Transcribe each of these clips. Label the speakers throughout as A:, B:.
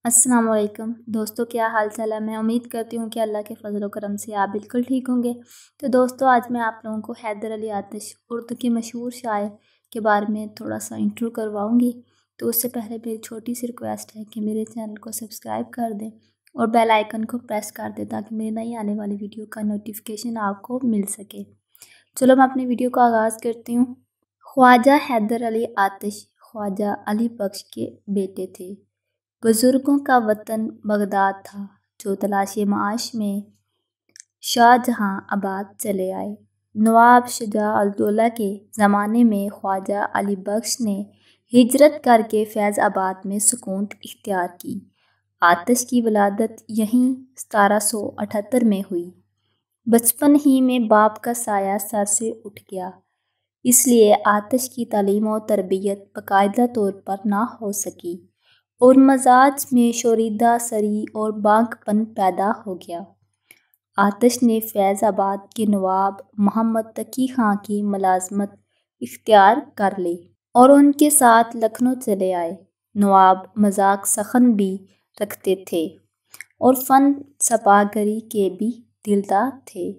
A: السلام علیکم دوستو، کیا حال چال ہے؟ میں امید کرتی ہوں کہ اللہ کے فضل و کرم سے آپ بالکل ٹھیک ہوں گے۔ تو دوستو، آج میں آپ لوگوں کو حیدر علی آتش اردو کے مشہور شاعر کے بارے میں تھوڑا سا انٹرو کرواؤں گی۔ تو اس سے پہلے میری چھوٹی سی ریکویسٹ ہے کہ میرے چینل کو سبسکرائب کر دیں اور بیل آئیکن کو پریس کر دیں تاکہ میری نئی آنے والی ویڈیو کا نوٹیفیکیشن آپ کو مل سکے۔ چلو میں اپنی ویڈیو کا آغاز کرتی ہوں۔ خواجہ حیدر علی آتش خواجہ علی بخش کے بیٹے تھے۔ بزرگوں کا وطن بغداد تھا جو تلاش معاش میں شاہ جہاں آباد چلے آئے۔ نواب شجاع الدولہ کے زمانے میں خواجہ علی بخش نے ہجرت کر کے فیض آباد میں سکونت اختیار کی۔ آتش کی ولادت یہیں 1778 میں ہوئی۔ بچپن ہی میں باپ کا سایہ سر سے اٹھ گیا، اس لیے آتش کی تعلیم و تربیت باقاعدہ طور پر نہ ہو سکی اور مزاج میں شوریدہ سری اور بانک پن پیدا ہو گیا۔ آتش نے فیض آباد کے نواب محمد تقی خان کی ملازمت اختیار کر لی اور ان کے ساتھ لکھنؤ چلے آئے۔ نواب مذاق سخن بھی رکھتے تھے اور فن سپاہیگری کے بھی دلدار تھے۔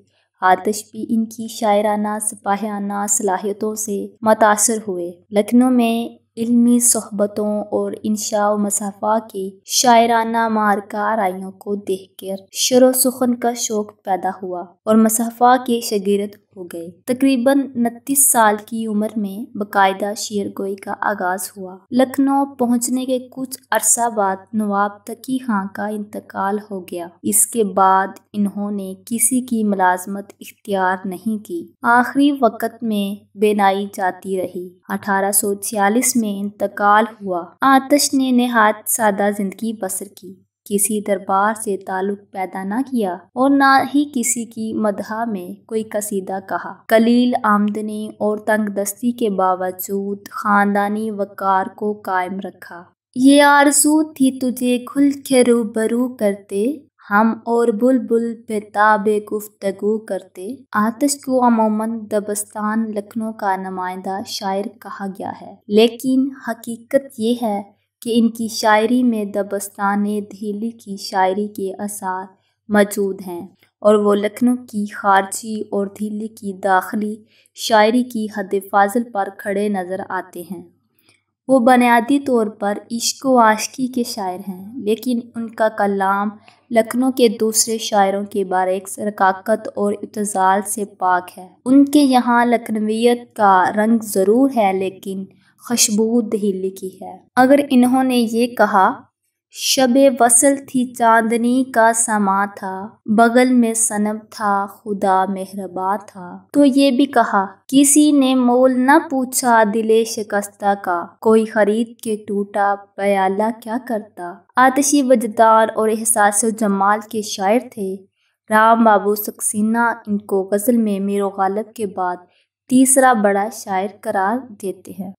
A: آتش بھی ان کی شاعرانہ سپاہیانہ صلاحیتوں سے متاثر ہوئے۔ لکھنؤ میں علمی صحبتوں اور انشاء و مصافحہ کی شاعرانہ معرکہ آرائیوں کو دیکھ کر شعر و سخن کا شوق پیدا ہوا اور مصافحہ کے شاگرد ہو گئے۔ تقریباً 29 سال کی عمر میں باقاعدہ شعر گوئی کا آغاز ہوا۔ لکھنؤ پہنچنے کے کچھ عرصہ بعد نواب تقی خان کا انتقال ہو گیا۔ اس کے بعد انہوں نے کسی کی ملازمت اختیار نہیں کی۔ آخری وقت میں بینائی جاتی رہی۔ 1846 میں انتقال ہوا۔ آتش نے نہایت سادہ زندگی بسر کی، کسی دربار سے تعلق پیدا نہ کیا اور نہ ہی کسی کی مدح میں کوئی قصیدہ کہا۔ قلیل آمدنی اور تنگ دستی کے باوجود خاندانی وقار کو قائم رکھا۔ یہ آرزو تھی تجھے کھل کے روبرو کرتے، ہم اور بلبل بیتاب گفتگو کرتے۔ آتش کو عموماً دبستان لکھنؤ کا نمائندہ شاعر کہا گیا ہے، لیکن حقیقت یہ ہے کہ ان کی شاعری میں دبستان دہلی کی شاعری کے آثار موجود ہیں اور وہ لکھنؤ کی خارجی اور دہلی کی داخلی شاعری کی حد فاضل پر کھڑے نظر آتے ہیں۔ وہ بنیادی طور پر عشق و عاشقی کے شاعر ہیں، لیکن ان کا کلام لکھنؤ کے دوسرے شاعروں کے برعکس رقاقت اور ابتذال سے پاک ہے۔ ان کے یہاں لکھنویت کا رنگ ضرور ہے، لیکن خوشبو دہلی کی ہے۔ اگر انہوں نے یہ کہا شب وصل تھی چاندنی کا سماں تھا، بغل میں صنم تھا خدا مہرباں تھا، تو یہ بھی کہا کسی نے مول نہ پوچھا دل شکستہ کا، کوئی خرید کے ٹوٹا پیالہ کیا کرتا۔ آتشی وجدان اور احساس و جمال کے شاعر تھے۔ رام بابو سکسینہ ان کو غزل میں میر و غالب کے بعد تیسرا بڑا شاعر قرار دیتے ہیں۔